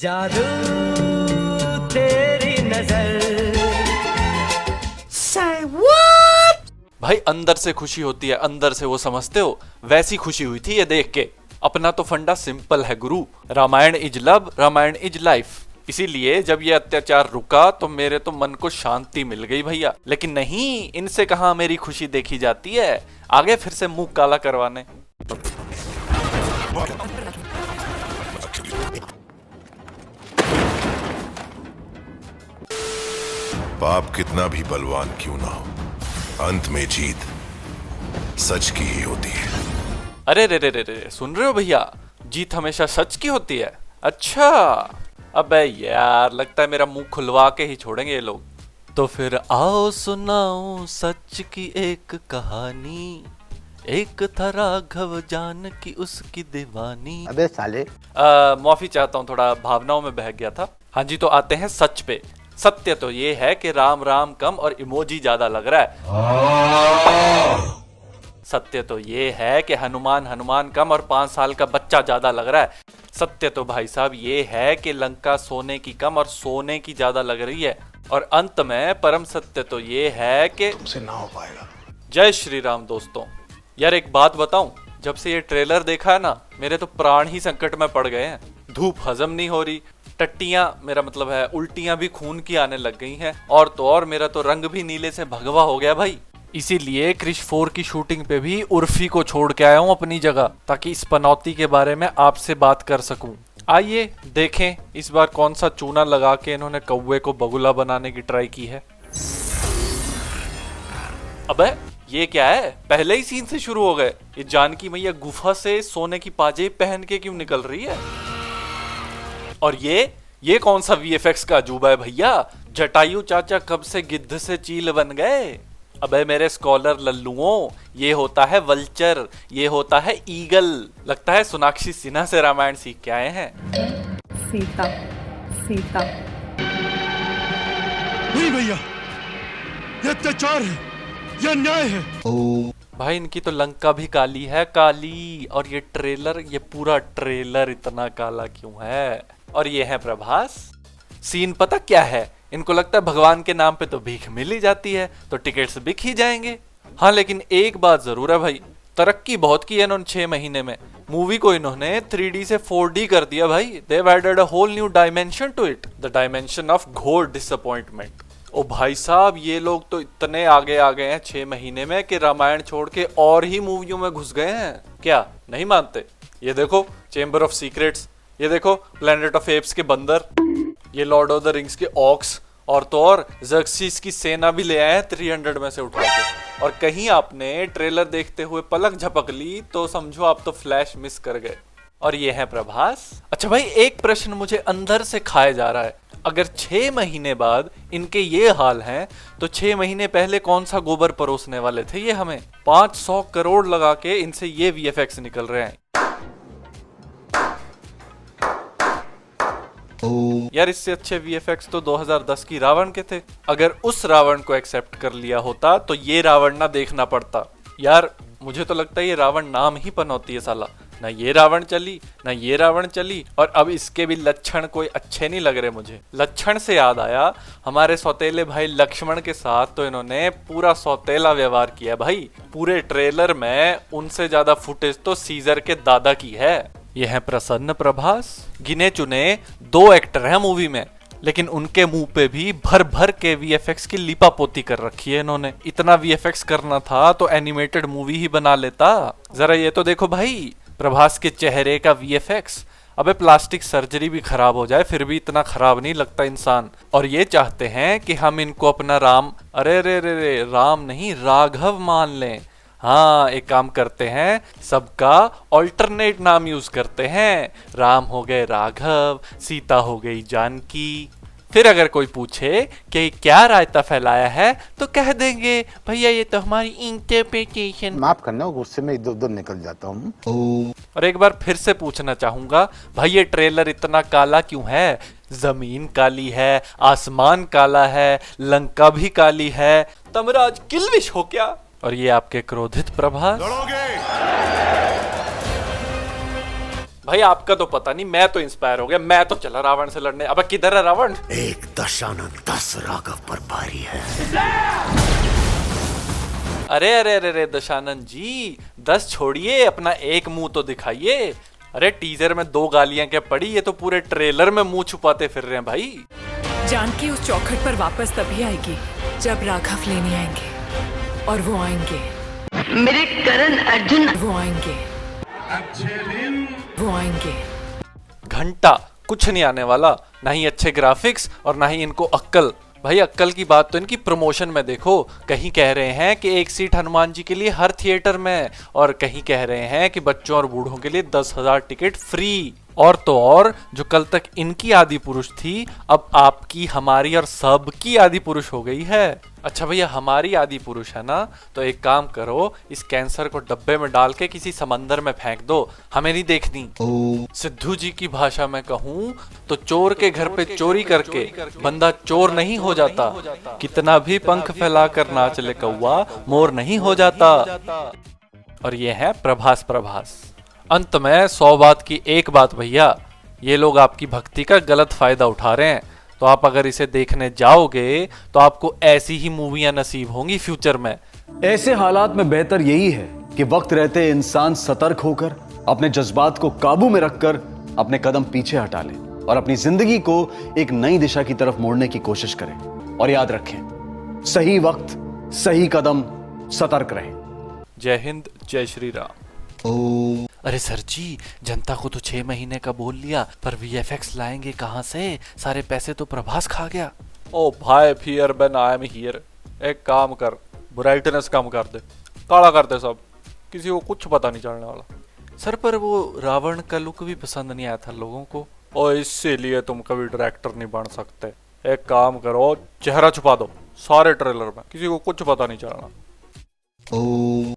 जादू तेरी नजर। Say what? भाई अंदर से खुशी होती है, अंदर से, वो समझते हो? वैसी खुशी हुई थी ये देख के। अपना तो फंडा सिंपल है गुरु, Ramayan is love, Ramayan is life. इसीलिए जब ये अत्याचार रुका तो मेरे तो मन को शांति मिल गई भैया। लेकिन नहीं, इनसे कहां मेरी खुशी देखी जाती है। आगे फिर से मुंह काला करवाने। पाप कितना भी बलवान क्यों ना हो, अंत में जीत सच की ही होती है। अरे रे रे रे रे, सुन रहे हो भैया? जीत हमेशा सच की होती है। अच्छा, अबे यार, लगता है मेरा मुंह खुलवा के ही छोड़ेंगे ये लोग। तो फिर आओ सुनाओ सच की एक कहानी। एक था राघव जानकी उसकी दीवानी। अबे साले, माफी चाहता हूँ, थोड़ा भावनाओं में बह गया था। हाँ जी, तो आते हैं सच पे। सत्य तो ये है कि राम राम कम और इमोजी ज्यादा लग रहा है। सत्य तो ये है कि हनुमान हनुमान कम और 5 साल का बच्चा ज्यादा लग रहा है। सत्य तो भाई साहब ये है कि लंका सोने की कम और सोने की ज्यादा लग रही है। और अंत में परम सत्य तो ये है कि तुमसे ना हो पाएगा। जय श्री राम दोस्तों। यार एक बात बताऊं, जब से ये ट्रेलर देखा है ना, मेरे तो प्राण ही संकट में पड़ गए हैं। धूप हजम नहीं हो रही, टट्टियां, मेरा मतलब है उल्टियां भी खून की आने लग गई हैं, और तो और मेरा तो रंग भी नीले से भगवा हो गया भाई। इसीलिए क्रिश 4 की शूटिंग पे भी उर्फी को छोड़ के आया हूं अपनी जगह, ताकि इस पनौती के बारे में आपसे बात कर सकूं। आइए देखें इस बार कौन सा चूना लगा के इन्होंने कौवे को बगुला बनाने की ट्राई की है। अबे ये क्या है? पहले ही सीन से शुरू हो गए। ये जानकी मैया गुफा से सोने की पाजेब पहन के क्यों निकल रही है? और ये कौन सा वीएफएक्स का अजूबा है भैया? जटायु चाचा कब से गिद्ध से चील बन गए? अबे मेरे स्कॉलर लल्लुओं, ये होता है वल्चर, ये होता है ईगल। लगता है सोनाक्षी सिन्हा से रामायण सीख के आए हैं। सीता सीता नहीं भैया, ये अत्याचार है, ये अन्याय है। भाई इनकी तो लंका भी काली है, काली। और ये ट्रेलर, ये पूरा ट्रेलर इतना काला क्यों है? और ये है प्रभास। सीन पता क्या है? इनको लगता है भगवान के नाम पे तो भीख मिल ही जाती है, तो टिकट्स बिक ही जाएंगे। हाँ लेकिन एक बात जरूर है भाई, तरक्की बहुत की है इन्होंने 6 महीने में। मूवी को इन्होंने 3D से 4D कर दिया भाई। They've added a whole new dimension to it, the dimension of घोर disappointment। ओ भाई साहब, ये लोग तो इतने आगे आ गए हैं 6 महीने में कि रामायण छोड़ के और ही मूवियों में घुस गए हैं। क्या नहीं मानते? ये देखो चेंबर ऑफ सीक्रेट्स, ये देखो प्लेनेट ऑफ एप्स के बंदर, ये लॉर्ड ऑफ द रिंग्स के ऑक्स, और तो और ज़र्क्सिस की सेना भी ले आए हैं 300 में से उठा के। और कहीं आपने ट्रेलर देखते हुए पलक झपक ली तो समझो आप तो फ्लैश मिस कर गए। और ये है प्रभास। अच्छा भाई, एक प्रश्न मुझे अंदर से खाए जा रहा है। अगर 6 महीने बाद इनके ये हाल हैं, तो 6 महीने पहले कौन सा गोबर परोसने वाले थे ये हमें? 500 करोड़ लगा के इनसे ये वीएफएक्स निकल रहे हैं। यार इससे अच्छे वीएफएक्स तो 2010 की रावण के थे। अगर उस रावण को एक्सेप्ट कर लिया होता तो ये रावण ना देखना पड़ता। यार मुझे तो लगता है ये रावण नाम ही पनौती है साला। ना ये रावण चली, ना ये रावण चली, और अब इसके भी लक्षण कोई अच्छे नहीं लग रहे मुझे। लक्षण से याद आया, हमारे सौतेले भाई लक्ष्मण के साथ तो इन्होंने पूरा सौतेला व्यवहार किया भाई। पूरे ट्रेलर में उनसे ज्यादा फुटेज तो सीजर के दादा की है। ये है प्रसन्न प्रभास। गिने चुने 2 एक्टर हैं मूवी में, लेकिन उनके मुंह पे भी भर भर के वीएफएक्स की लिपापोती कर रखी है इन्होंने। इतना वीएफएक्स करना था तो एनिमेटेड मूवी ही बना लेता। जरा ये तो देखो भाई, प्रभास के चेहरे का वीएफएक्स। अबे प्लास्टिक सर्जरी भी खराब हो जाए फिर भी इतना खराब नहीं लगता इंसान। और ये चाहते हैं कि हम इनको अपना राम, अरे रे रे रे, राम नहीं राघव मान लें। हाँ, एक काम करते हैं, सबका ऑल्टरनेट नाम यूज करते हैं। राम हो गए राघव, सीता हो गई जानकी। फिर अगर कोई पूछे कि क्या रायता फैलाया है तो कह देंगे भैया ये तो हमारी इंटरप्रिटेशन। माफ करना, गुस्से में इधर उधर निकल जाता हूँ। और एक बार फिर से पूछना चाहूंगा, भाई ये ट्रेलर इतना काला क्यों है? जमीन काली है, आसमान काला है, लंका भी काली है, तमराज किल्विश हो क्या? और ये आपके क्रोधित प्रभास। भाई आपका तो पता नहीं, मैं तो इंस्पायर हो गया, मैं तो चला रावण से लड़ने। अब किधर है रावण? एक दशानन 10 राघव पर भारी है। अरे अरे अरे अरे दशानंद जी, 10 छोड़िए, अपना एक मुंह तो दिखाइए। अरे टीजर में 2 गालियां क्या पड़ी, ये तो पूरे ट्रेलर में मुंह छुपाते फिर रहे हैं भाई। जानकी उस चौखट पर वापस तभी आएगी जब राघव लेने आएंगे, और वो आएंगे, मेरे करण अर्जुन वो आएंगे, वो आएंगे। घंटा कुछ नहीं आने वाला, ना ही अच्छे ग्राफिक्स और ना ही इनको अक्कल। भाई अक्कल की बात तो इनकी प्रमोशन में देखो, कहीं कह रहे हैं कि 1 सीट हनुमान जी के लिए हर थिएटर में, और कहीं कह रहे हैं कि बच्चों और बूढ़ों के लिए 10,000 टिकट फ्री। और तो और जो कल तक इनकी आदि पुरुष थी, अब आपकी, हमारी और सबकी आदि पुरुष हो गई है। अच्छा भैया, हमारी आदि पुरुष है ना, तो एक काम करो, इस कैंसर को डब्बे में डाल के किसी समंदर में फेंक दो, हमें नहीं देखनी। सिद्धू जी की भाषा में कहूँ तो चोर के घर पे चोरी करके बंदा चोर नहीं हो जाता, कितना भी पंख फैलाकर नाच ले कौवा, मोर नहीं हो जाता। और ये है प्रभास। अंत में 100 बात की एक बात भैया, ये लोग आपकी भक्ति का गलत फायदा उठा रहे हैं, तो आप अगर इसे देखने जाओगे तो आपको ऐसी ही मूवियां नसीब होंगी फ्यूचर में। ऐसे हालात में बेहतर यही है कि वक्त रहते इंसान सतर्क होकर अपने जज्बात को काबू में रखकर अपने कदम पीछे हटा ले और अपनी जिंदगी को एक नई दिशा की तरफ मोड़ने की कोशिश करें। और याद रखें, सही वक्त, सही कदम, सतर्क रहें। जय हिंद, जय श्री राम। अरे सर जी, जनता को तो 6 महीने का बोल लिया, पर VFX लाएंगे कहाँ से? सारे पैसे तो प्रभास खा गया। ओ भाई, fear when I am here. एक काम कर, ब्राइटनेस कम कर दे, काला कर दे सब, किसी को कुछ पता नहीं चलने वाला। सर पर वो रावण का लुक भी पसंद नहीं आया था लोगों को। और इसीलिए तुम कभी डायरेक्टर नहीं बन सकते। एक काम करो, चेहरा छुपा दो सारे ट्रेलर में, किसी को कुछ पता नहीं चलना।